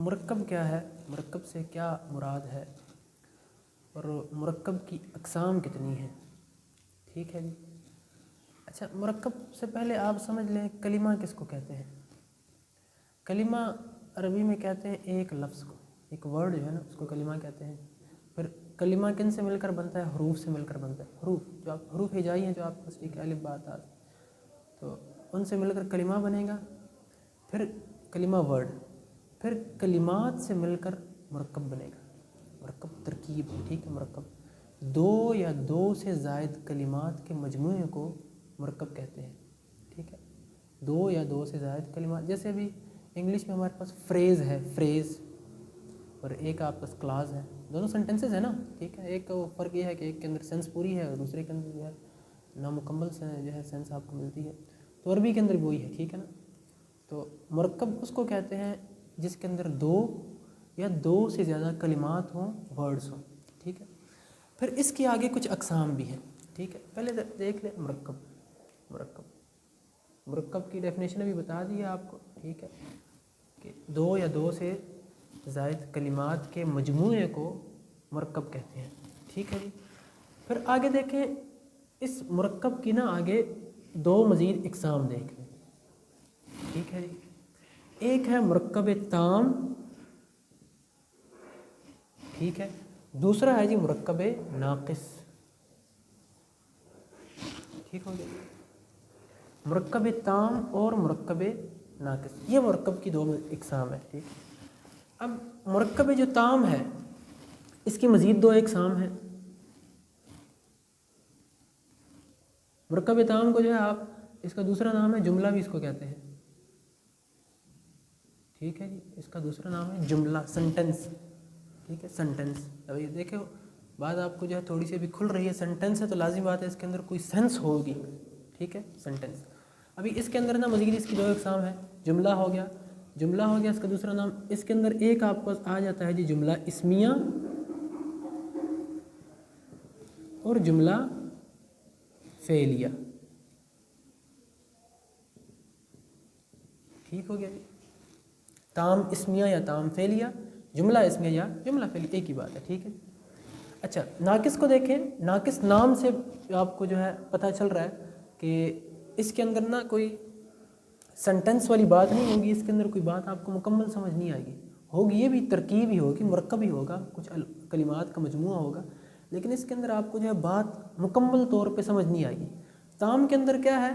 مرکب کیا ہے، مرکب سے کیا مراد ہے، اور مرکب کی اقسام کتنی ہیں؟ ٹھیک ہے جی۔ اچھا، مرکب سے پہلے آپ سمجھ لیں کلمہ کس کو کہتے ہیں۔ کلمہ عربی میں کہتے ہیں ایک لفظ کو، ایک ورڈ جو ہے نا اس کو کلمہ کہتے ہیں۔ پھر کلمہ کن سے مل کر بنتا ہے؟ حروف سے مل کر بنتا ہے۔ حروف جو آپ حروف ہجائی ہیں جو آپ کو ٹھیک ہے، الف با تا، تو ان سے مل کر کلمہ بنے گا۔ پھر کلمہ ورڈ، پھر کلمات سے مل کر مرکب بنے گا۔ مرکب ترکیب، ٹھیک ہے۔ مرکب دو یا دو سے زائد کلمات کے مجموعے کو مرکب کہتے ہیں، ٹھیک ہے۔ دو یا دو سے زائد کلمات، جیسے بھی انگلش میں ہمارے پاس فریز ہے، فریز، اور ایک آپ پاس کلاز ہے، دونوں سینٹنسز ہیں نا، ٹھیک ہے۔ ایک فرق یہ ہے کہ ایک کے اندر سینس پوری ہے اور دوسرے کے اندر جو ہے نامکمل جو ہے سینس آپ کو ملتی ہے، تو عربی کے اندر بھی وہی ہے، ٹھیک ہے نا۔ تو مرکب اس کو کہتے ہیں جس کے اندر دو یا دو سے زیادہ کلمات ہوں، ورڈز ہوں، ٹھیک ہے۔ پھر اس کے آگے کچھ اقسام بھی ہیں، ٹھیک ہے۔ پہلے دیکھ لیں مرکب کی ڈیفینیشن بھی بتا دی ہے آپ کو، ٹھیک ہے، کہ دو یا دو سے زائد کلمات کے مجموعے کو مرکب کہتے ہیں، ٹھیک ہے جی۔ پھر آگے دیکھیں، اس مرکب کی نا آگے دو مزید اقسام دیکھ لیں، ٹھیک ہے جی۔ ایک ہے مرکب تام، ٹھیک ہے۔ دوسرا ہے جی مرکب ناقص، ٹھیک ہو گیا۔ مرکب تام اور مرکب ناقص، یہ مرکب کی دو اقسام ہے، ٹھیک۔ اب مرکب جو تام ہے اس کی مزید دو اقسام ہیں۔ مرکب تام کو جو ہے آپ، اس کا دوسرا نام ہے جملہ بھی اس کو کہتے ہیں، ٹھیک ہے جی۔ اس کا دوسرا نام ہے جملہ، سنٹنس، ٹھیک ہے، سنٹنس۔ ابھی دیکھیں بات آپ کو جو ہے تھوڑی سی بھی کھل رہی ہے، سنٹنس ہے تو لازمی بات ہے اس کے اندر کوئی سینس ہوگی، ٹھیک ہے، سنٹنس۔ ابھی اس کے اندر نا مزید اس کی دو اقسام ہے، جملہ ہو گیا اس کا دوسرا نام۔ اس کے اندر ایک آپ کو آ جاتا ہے جی جملہ اسمیہ اور جملہ فعلیہ، ٹھیک ہو گیا جی۔ تام اسمیہ یا تام فعلیہ، جملہ اسمیہ یا جملہ فعلیہ، ایک ہی بات ہے، ٹھیک ہے۔ اچھا، ناقص کو دیکھیں، ناقص نام سے آپ کو جو ہے پتہ چل رہا ہے کہ اس کے اندر نا کوئی سنٹنس والی بات نہیں ہوگی، اس کے اندر کوئی بات آپ کو مکمل سمجھ نہیں آئے گی، ہوگی یہ بھی ترکیب ہی ہوگی، مرکب ہی ہوگا، کچھ کلمات کا مجموعہ ہوگا، لیکن اس کے اندر آپ کو جو ہے بات مکمل طور پہ سمجھ نہیں آئے گی۔ تام کے اندر کیا ہے،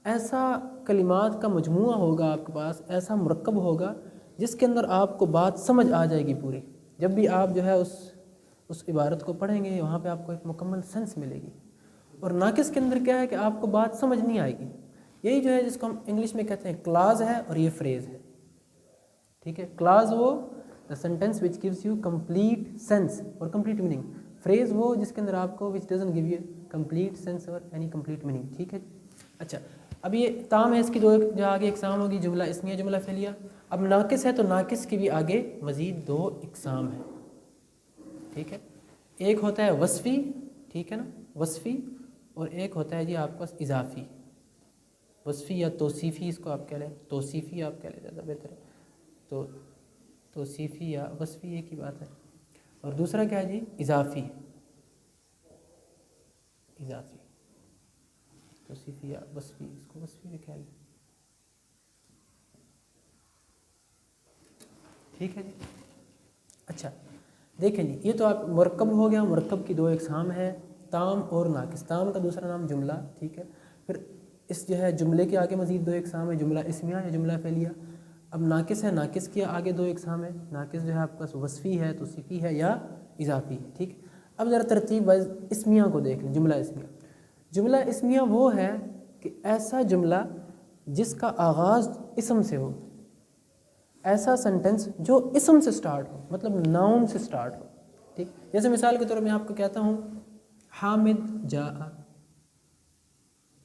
ایسا کلمات کا مجموعہ ہوگا آپ کے پاس، ایسا مرکب ہوگا جس کے اندر آپ کو بات سمجھ آ جائے گی پوری۔ جب بھی آپ جو ہے اس عبارت کو پڑھیں گے وہاں پہ آپ کو ایک مکمل سینس ملے گی۔ اور ناقص کے اندر کیا ہے کہ آپ کو بات سمجھ نہیں آئے گی، یہی جو ہے جس کو ہم انگلش میں کہتے ہیں کلاز ہے، اور یہ فریز ہے، ٹھیک ہے۔ کلاز وہ the sentence which gives you complete sense اور complete meaning، فریز وہ جس کے اندر آپ کو which doesn't give you complete sense اور any complete meaning، ٹھیک ہے۔ اچھا، اب یہ تام ہے، اس کی دو جو آگے اقسام ہوگی، جملہ اسمیہ، جملہ فعلیہ۔ اب ناقص ہے تو ناقص کی بھی آگے مزید دو اقسام ہیں، ٹھیک ہے۔ ایک ہوتا ہے وصفی، ٹھیک ہے نا، وصفی، اور ایک ہوتا ہے جی آپ کے پاس اضافی۔ وصفی یا توصیفی اس کو آپ کہہ لیں، توصیفی آپ کہہ لیں زیادہ بہتر ہے، تو توصیفی یا وصفی ایک ہی بات ہے۔ اور دوسرا کیا ہے جی، اضافی، اضافی، توصیفی یا وصفی، اس کو وصفی بھی کہہ لیں، ٹھیک ہے جی۔ اچھا دیکھیں جی، یہ تو آپ مرکب ہو گیا، مرکب کی دو اقسام ہیں، تام اور ناقص۔ تام کا دوسرا نام جملہ، ٹھیک ہے۔ پھر اس جو ہے جملے کے آگے مزید دو اقسام ہیں، جملہ اسمیہ یا جملہ فعلیہ۔ اب ناقص ہے، ناقص کے آگے دو اقسام ہیں، ناقص جو ہے آپ کے پاس وصفی ہے، توصیفی ہے یا اضافی ہے، ٹھیک۔ اب ذرا ترتیب وائز اسمیہ کو دیکھ لیں، جملہ اسمیہ۔ جملہ اسمیہ وہ ہے کہ ایسا جملہ جس کا آغاز اسم سے ہو، ایسا سنٹنس جو اسم سے سٹارٹ ہو، مطلب ناؤن سے سٹارٹ ہو، ٹھیک۔ جیسے مثال کے طور پر میں آپ کو کہتا ہوں حامد جاء،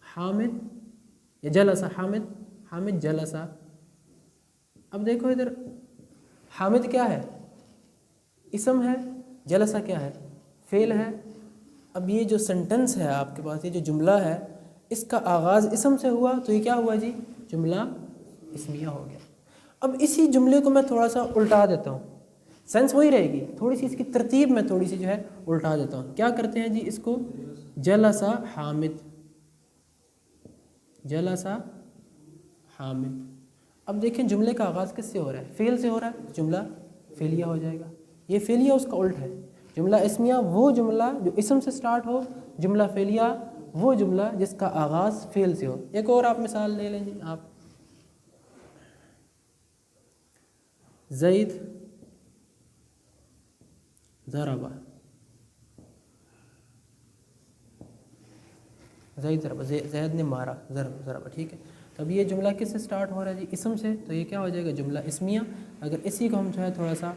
حامد یا جلسہ، حامد جلسہ۔ اب دیکھو ادھر، حامد کیا ہے، اسم ہے، جلسہ کیا ہے، فعل ہے۔ اب یہ جو سنٹنس ہے آپ کے پاس، یہ جو جملہ ہے، اس کا آغاز اسم سے ہوا تو یہ کیا ہوا جی، جملہ اسمیہ ہو گیا۔ اب اسی جملے کو میں تھوڑا سا الٹا دیتا ہوں، سینس وہی رہے گی، تھوڑی سی اس کی ترتیب میں تھوڑی سی جو ہے الٹا دیتا ہوں. کیا کرتے ہیں جی اس کو؟ جلسا حامد، جلسا حامد. اب دیکھیں جملے کا آغاز کس سے ہو رہا ہے؟ فعل سے ہو رہا ہے، جملہ فعلیہ ہو جائے گا. یہ فعلیہ اس کا الٹ ہے. جملہ اسمیہ وہ جملہ جو اسم سے سٹارٹ ہو، جملہ فعلیہ وہ جملہ جس کا آغاز فعل سے ہو. ایک اور آپ مثال لے لیں جی. آپ زید ضربہ، زید ضربہ، زید نے مارا، ضربہ. ٹھیک ہے، تب یہ جملہ کس سے سٹارٹ ہو رہا ہے جی؟ اسم سے. تو یہ کیا ہو جائے گا؟ جملہ اسمیہ. اگر اسی کو ہم جو ہے تھوڑا سا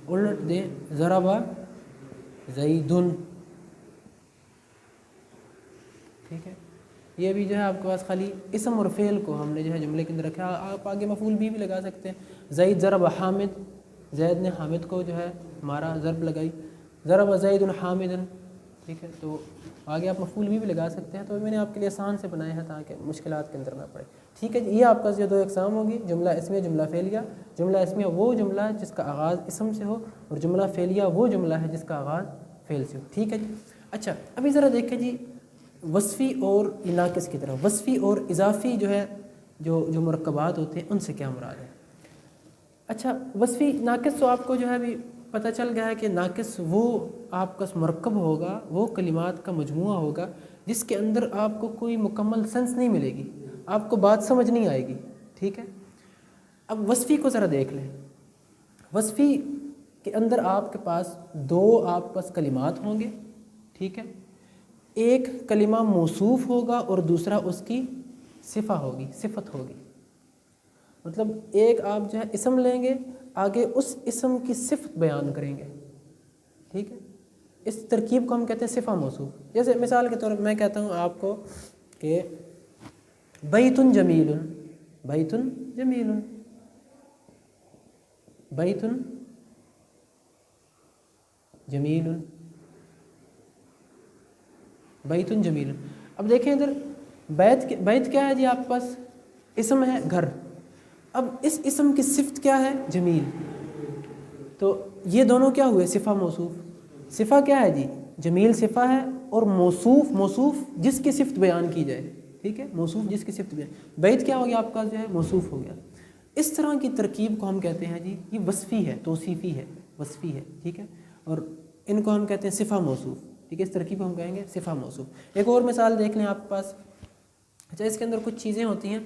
الٹ دیں، ضربہ زیدن. ٹھیک ہے، یہ بھی جو ہے آپ کے پاس خالی اسم اور فعل کو ہم نے جو ہے جملے کے اندر رکھا. آپ آگے مفعول بھی لگا سکتے ہیں. زید ضرب حامد، زید نے حامد کو جو ہے مارا، ضرب لگائی. ضرب زید حامدن. ٹھیک ہے، تو آگے آپ مفعول بھی لگا سکتے ہیں. تو میں نے آپ کے لیے آسان سے بنایا ہے تاکہ مشکلات کے اندر نہ پڑے. ٹھیک ہے جی، یہ آپ کا یہ 2 اقسام ہوگی، جملہ اسمیہ، جملہ فعلیہ. جملہ اسمیہ وہ جملہ ہے جس کا آغاز اسم سے ہو، اور جملہ فعلیہ وہ جملہ ہے جس کا آغاز فعل سے ہو. ٹھیک ہے جی. اچھا، ابھی ذرا دیکھیں جی وصفی اور ناقص کی طرف. وصفی اور اضافی جو ہے جو مرکبات ہوتے ہیں ان سے کیا مراد ہے؟ اچھا، وصفی ناقص تو آپ کو جو ہے ابھی پتہ چل گیا ہے کہ ناقص وہ آپ کا مرکب ہوگا، وہ کلمات کا مجموعہ ہوگا جس کے اندر آپ کو کوئی مکمل سینس نہیں ملے گی، آپ کو بات سمجھ نہیں آئے گی. ٹھیک ہے، اب وصفی کو ذرا دیکھ لیں. وصفی کے اندر آپ کے پاس 2 آپ کے پاس کلمات ہوں گے. ٹھیک ہے، ایک کلمہ موصوف ہوگا اور دوسرا اس کی صفہ ہوگی، صفت ہوگی. مطلب ایک آپ جو ہے اسم لیں گے، آگے اس اسم کی صفت بیان کریں گے. ٹھیک ہے، اس ترکیب کو ہم کہتے ہیں صفہ موصوف. جیسے مثال کے طور پر میں کہتا ہوں آپ کو کہ بیت جمیل، بیت جمیل، بیت جمیل، بیت جمیل. اب دیکھیں ادھر بیت کیا ہے جی؟ آپ کے پاس اسم ہے گھر. اب اس اسم کی صفت کیا ہے؟ جمیل. تو یہ دونوں کیا ہوئے؟ صفہ موصوف. صفہ کیا ہے جی؟ جمیل صفہ ہے، اور موصوف جس کی صفت بیان کی جائے. ٹھیک ہے، موصوف جس کی صفت بیان. بیت کیا ہو گیا آپ کا جو ہے؟ موصوف ہو گیا. اس طرح کی ترکیب کو ہم کہتے ہیں جی یہ وصفی ہے، توصیفی ہے، وصفی ہے. ٹھیک ہے، اور ان کو ہم کہتے ہیں صفہ موصوف. ٹھیک ہے، اس ترکیب کو ہم کہیں گے صفہ موصوف. ایک اور مثال دیکھ لیں آپ کے پاس. اچھا، اس کے اندر کچھ چیزیں ہوتی ہیں،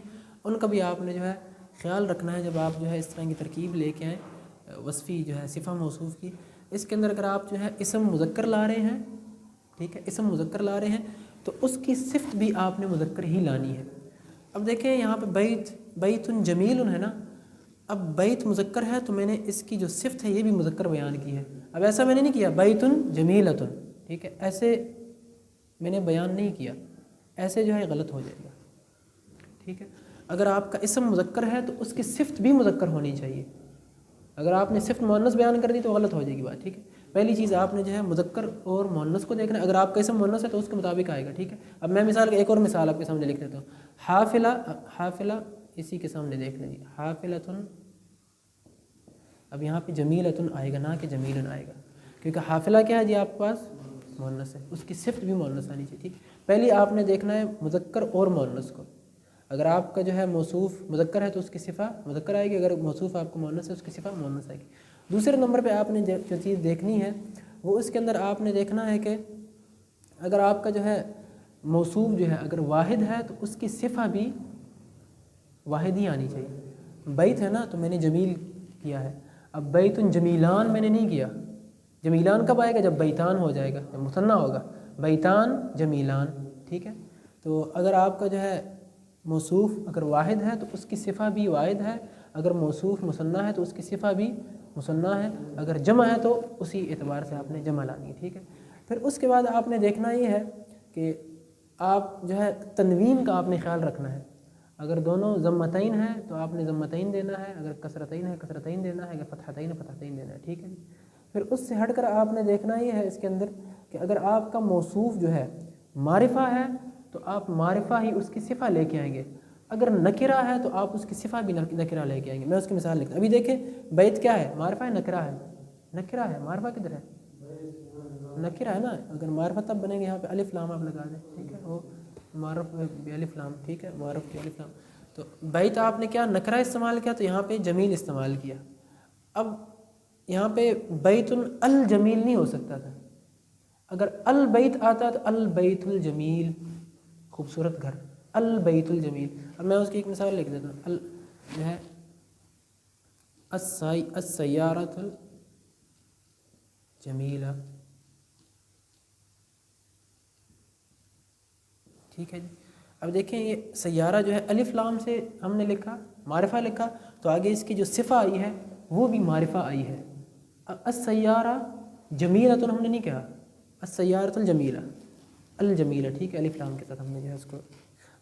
ان کا بھی آپ نے جو ہے خیال رکھنا ہے جب آپ جو ہے اس طرح کی ترکیب لے کے آئیں وصفی جو ہے صفہ موصوف کی. اس کے اندر اگر آپ جو ہے اسم مذکر لا رہے ہیں، ٹھیک ہے، اسم مذکر لا رہے ہیں تو اس کی صفت بھی آپ نے مذکر ہی لانی ہے. اب دیکھیں یہاں پہ بیت جمیل ہے نا. اب بیت مذکر ہے تو میں نے اس کی جو صفت ہے یہ بھی مذکر بیان کی ہے. اب ایسا میں نے نہیں کیا بیت جمیلۃ. ٹھیک ہے، ایسے میں نے بیان نہیں کیا، ایسے جو ہے غلط ہو جائے گا. ٹھیک ہے، اگر آپ کا اسم مذکر ہے تو اس کی صفت بھی مذکر ہونی چاہیے. اگر آپ نے صفت مؤنث بیان کر دی تو غلط ہو جائے گی بات. ٹھیک ہے، پہلی چیز آپ نے جو ہے مذکر اور مؤنث کو دیکھنا ہے. اگر آپ کا اسم مؤنث ہے تو اس کے مطابق آئے گا. ٹھیک ہے، اب میں ایک اور مثال آپ کے سامنے لکھ دیتا ہوں. حافلہ اسی کے سامنے دیکھ لیں جی. حافلۃ، اب یہاں پہ جمیلۃ آئے گا نہ کہ جمیل آئے گا، کیونکہ حافلہ کیا ہے جی آپ کے پاس؟ مؤنث ہے، اس کی صفت بھی مؤنث آنی چاہیے. ٹھیک، پہلی آپ نے دیکھنا ہے مذکر اور مؤنث کو. اگر آپ کا جو ہے موصوف مذکر ہے تو اس کی صفہ مذکر آئے گی، اگر موصوف آپ کو مؤنث ہے اس کی صفہ مؤنث آئے گی. دوسرے نمبر پہ آپ نے جو چیز دیکھنی ہے وہ اس کے اندر آپ نے دیکھنا ہے کہ اگر آپ کا جو ہے موصوف جو ہے اگر واحد ہے تو اس کی صفہ بھی واحد ہی آنی چاہیے. بیت ہے نا تو میں نے جمیل کیا ہے. اب بیت جمیلان میں نے نہیں کیا. جمیلان کب آئے گا؟ جب بیتان ہو جائے گا، جب مثنیٰ ہوگا. بیتان جمیلان. ٹھیک ہے، تو اگر آپ کا جو ہے موصوف اگر واحد ہے تو اس کی صفہ بھی واحد ہے، اگر موصوف مثنیٰ ہے تو اس کی صفہ بھی مثنیٰ ہے، اگر جمع ہے تو اسی اعتبار سے آپ نے جمع لانی ہے. ٹھیک ہے، پھر اس کے بعد آپ نے دیکھنا یہ ہے کہ آپ جو ہے تنوین کا آپ نے خیال رکھنا ہے. اگر دونوں ضمتین ہیں تو آپ نے ضمتین دینا ہے، اگر کسرتین ہے کسرتین دینا ہے، اگر فتحتین ہے فتحتین دینا ہے. ٹھیک ہے، پھر اس سے ہٹ کر آپ نے دیکھنا یہ ہے اس کے اندر کہ اگر آپ کا موصوف جو ہے معرفہ ہے تو آپ معرفہ ہی اس کی صفہ لے کے آئیں گے. اگر نکرہ ہے تو آپ اس کی صفہ بھی نکرہ لے کے آئیں گے. میں اس کی مثال لکھتا ہوں. ابھی دیکھیں بیت کیا ہے؟ معرفہ ہے نکرہ ہے؟ نکرہ ہے. معرفہ کدھر ہے؟ نکرہ ہے نا. اگر معرفہ تب بنے گا، یہاں پہ الف لام آپ لگا دیں، ٹھیک ہے، وہ معرف بھی الف لام، ٹھیک ہے، معرف بھی الف لام. تو بیت آپ نے کیا نکرہ استعمال کیا، تو یہاں پہ جمیل استعمال کیا. اب یہاں پہ بیت الجمیل نہیں ہو سکتا تھا. اگر البیت آتا تو البیت الجمیل، خوبصورت گھر، البیت الجمیل. اب میں اس کی ایک مثال لکھ دیتا ہوں. جو ہے السیارۃ الجمیلہ، ٹھیک ہے جی. اب دیکھیں یہ سیارہ جو ہے الف لام سے ہم نے لکھا، معرفہ لکھا، تو آگے اس کی جو صفہ آئی ہے وہ بھی معرفہ آئی ہے. السیارہ جمیلۃ ہم نے نہیں کہا، السیارۃ الجمیلہ، الجمیلہ، ٹھیک ہے، الف لام کے ساتھ ہم نے جو ہے اس کو،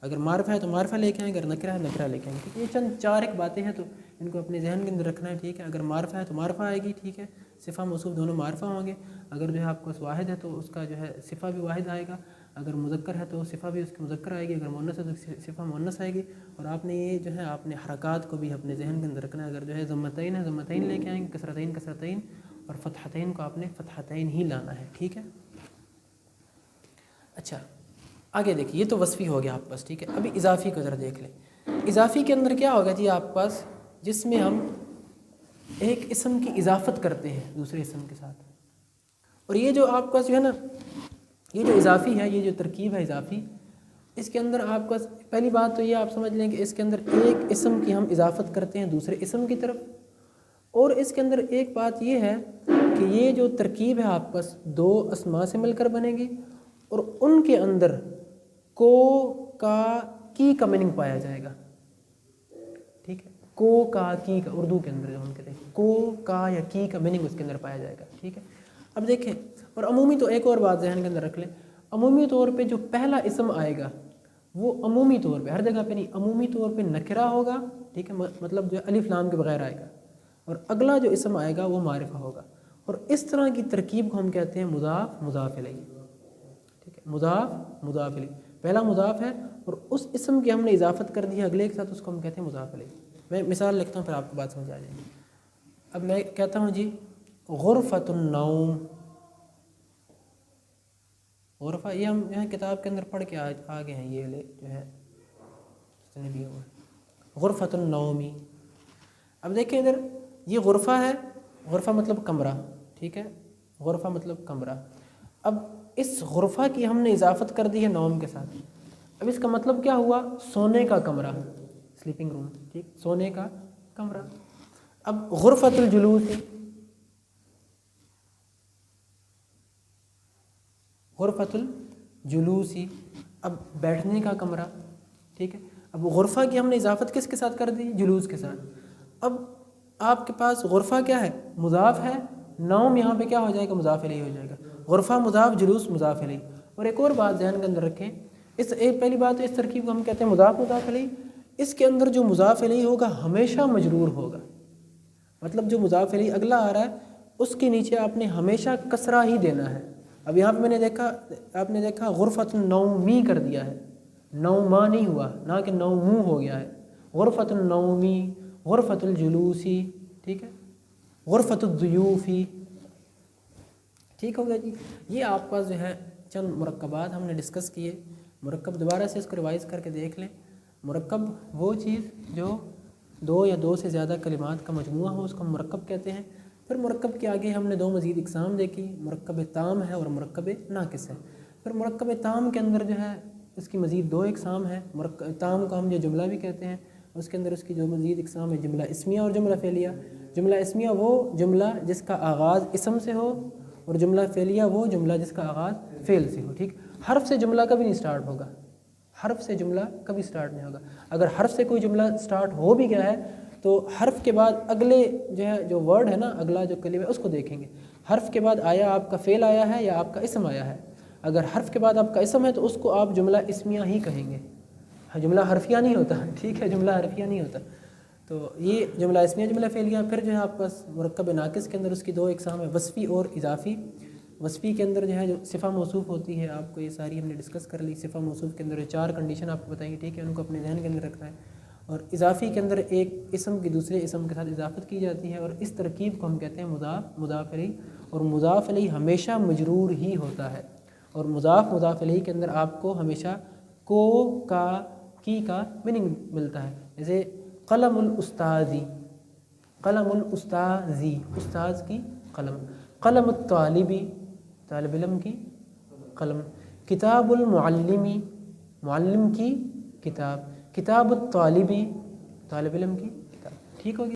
اگر معرفہ ہے تو معرفہ لے کے آئیں، اگر نکرہ ہے نکرہ لے کے آئیں. ٹھیک ہے، یہ چند چار ایک باتیں ہیں تو ان کو اپنے ذہن کے اندر رکھنا ہے. ٹھیک ہے، اگر معرفہ ہے تو معرفہ آئے گی، ٹھیک ہے، صفہ موصوف دونوں معرفہ ہوں گے. اگر جو ہے آپ کو واحد ہے تو اس کا جو ہے صفہ بھی واحد آئے گا. اگر مذکر ہے تو صفہ بھی اس کی مذکر آئے گی. اگر مؤنث ہے تو صفہ مؤنث آئے گی. اور آپ نے یہ جو ہے آپ نے حرکات کو بھی اپنے ذہن کے اندر رکھنا ہے. اگر جو ہے ضمتین ہے ضمتین لے کے آئیں گے، کسرتین کسرتین، اور فتحتین کو آپ نے فتحتین ہی لانا ہے. ٹھیک ہے. اچھا آگے دیکھیے، یہ تو وصفی ہو گیا آپ کے پاس. ٹھیک ہے، ابھی اضافی کو ذرا دیکھ لیں. اضافی کے اندر کیا ہوگا جی آپ کے پاس، جس میں ہم ایک اسم کی اضافت کرتے ہیں دوسرے اسم کے ساتھ. اور یہ جو آپ کے پاس جو ہے نا، یہ جو اضافی ہے، یہ جو ترکیب ہے اضافی، اس کے اندر آپ کا پہلی بات تو یہ آپ سمجھ لیں کہ اس کے اندر ایک اسم کی ہم اضافت کرتے ہیں دوسرے اسم کی طرف. اور اس کے اندر ایک بات یہ ہے کہ یہ جو ترکیب ہے آپ کے پاس دو اسماء سے مل کر بنے گی، اور ان کے اندر کو کا کی کا میننگ پایا جائے گا. ٹھیک ہے، کو کا کی کا، اردو کے اندر جو ہم کہتے ہیں کو کا یا کی کا میننگ اس کے اندر پایا جائے گا. ٹھیک ہے. اب دیکھیں، اور عمومی تو ایک اور بات ذہن کے اندر رکھ لیں، عمومی طور پہ جو پہلا اسم آئے گا وہ عمومی طور پہ، ہر جگہ پہ نہیں، عمومی طور پہ نکرہ ہوگا. ٹھیک ہے، مطلب جو الف لام کے بغیر آئے گا. اور اگلا جو اسم آئے گا وہ معرفہ ہوگا. اور اس طرح کی ترکیب کو ہم کہتے ہیں مضاف مضاف الیہ. ٹھیک ہے، مضاف مضاف الیہ، پہلا مضاف ہے اور اس اسم کی ہم نے اضافت کر دی ہے اگلے کے ساتھ، اس کو ہم کہتے ہیں مضاف الیہ. میں مثال لکھتا ہوں پھر آپ کو بات سمجھ آ جائے گی. اب میں کہتا ہوں جی غرفۃ النوم. غرفہ یہ ہم جو ہے کتاب کے اندر پڑھ کے آگے ہیں، یہ جو ہے اس نے دیا ہوا ہے غرفۃ النومی. اب دیکھیں ادھر یہ غرفہ ہے، غرفہ مطلب کمرہ. ٹھیک ہے، غرفہ مطلب کمرہ. اب اس غرفہ کی ہم نے اضافت کر دی ہے نوم کے ساتھ. اب اس کا مطلب کیا ہوا، سونے کا کمرہ، سلیپنگ روم. ٹھیک، سونے کا کمرہ. اب غرفۃ الجلوس، غرفۃ الجلوسی، اب بیٹھنے کا کمرہ. ٹھیک ہے. اب غرفہ کی ہم نے اضافت کس کے ساتھ کر دی، جلوس کے ساتھ. اب آپ کے پاس غرفہ کیا ہے، مضاف ہے، نوم یہاں پہ کیا ہو جائے گا، مضاف الیہ ہو جائے گا. غرفہ مضاف، جلوس مضاف الیہ. اور ایک اور بات ذہن کے اندر رکھیں، اس ایک پہلی بات تو اس ترکیب کو ہم کہتے ہیں مضاف مضاف الیہ. اس کے اندر جو مضاف الیہ ہوگا ہمیشہ مجرور ہوگا. مطلب جو مضاف الیہ اگلا آ رہا ہے اس کے نیچے آپ نے ہمیشہ کسرہ ہی دینا ہے. اب یہاں پہ میں نے دیکھا، آپ نے دیکھا غرفۃ النومی کر دیا ہے، نوما نہیں ہوا، نہ کہ نومو ہو گیا ہے. غرفۃ النومی، غرفۃ الجلوسی، ٹھیک ہے، غرفۃ الضیوفی. ٹھیک ہو گیا جی. یہ آپ کا جو ہے چند مرکبات ہم نے ڈسکس کیے. مرکب دوبارہ سے اس کو ریوائز کر کے دیکھ لیں. مرکب وہ چیز جو دو یا دو سے زیادہ کلمات کا مجموعہ ہو، اس کو ہم مرکب کہتے ہیں. پھر مرکب کے آگے ہم نے دو مزید اقسام دیکھی، مرکب تام ہے اور مرکب ناقص ہے. پھر مرکب تام کے اندر جو ہے اس کی مزید دو اقسام ہیں. تام کو ہم جو جملہ بھی کہتے ہیں، اس کے اندر اس کی جو مزید اقسام ہے جملہ اسمیہ اور جملہ فعلیہ. جملہ اسمیہ وہ جملہ جس کا آغاز اسم سے ہو، اور جملہ فعلیہ وہ جملہ جس کا آغاز فعل سے ہو. ٹھیک، حرف سے جملہ کبھی نہیں سٹارٹ ہوگا، حرف سے جملہ کبھی سٹارٹ نہیں ہوگا. اگر حرف سے کوئی جملہ سٹارٹ ہو بھی گیا ہے تو حرف کے بعد اگلے جو ہے جو ورڈ ہے نا، اگلا جو کلمہ ہے اس کو دیکھیں گے. حرف کے بعد آیا آپ کا فعل آیا ہے یا آپ کا اسم آیا ہے. اگر حرف کے بعد آپ کا اسم ہے تو اس کو آپ جملہ اسمیہ ہی کہیں گے، جملہ حرفیہ نہیں ہوتا. ٹھیک ہے، جملہ حرفیہ نہیں ہوتا. تو یہ جملہ اسمیہ جملہ فعلیہ. پھر جو ہے آپ پاس مرکب ناقص کے اندر اس کی دو اقسام ہے، وصفی اور اضافی. وصفی کے اندر جو ہے جو صفہ موصوف ہوتی ہے، آپ کو یہ ساری ہم نے ڈسکس کر لی. صفہ موصوف کے اندر 4 کنڈیشن آپ کو بتائیں گے، ٹھیک ہے، ان کو اپنے ذہن کے اندر رکھنا ہے. اور اضافی کے اندر ایک اسم کی دوسرے اسم کے ساتھ اضافت کی جاتی ہے، اور اس ترکیب کو ہم کہتے ہیں مضاف مضاف الیہ. اور مضاف الیہ ہمیشہ مجرور ہی ہوتا ہے، اور مضاف مضاف الیہ کے اندر آپ کو ہمیشہ کو کا کی کا میننگ ملتا ہے. جیسے قلم الاستاذی، قلم الاستاذی، استاذ کی قلم. قلم الطالبی، طالب علم کی قلم. کتاب المعلمی، معلم کی کتاب. کتاب الطالبی، طالب علم کی کتاب. ٹھیک ہوگی.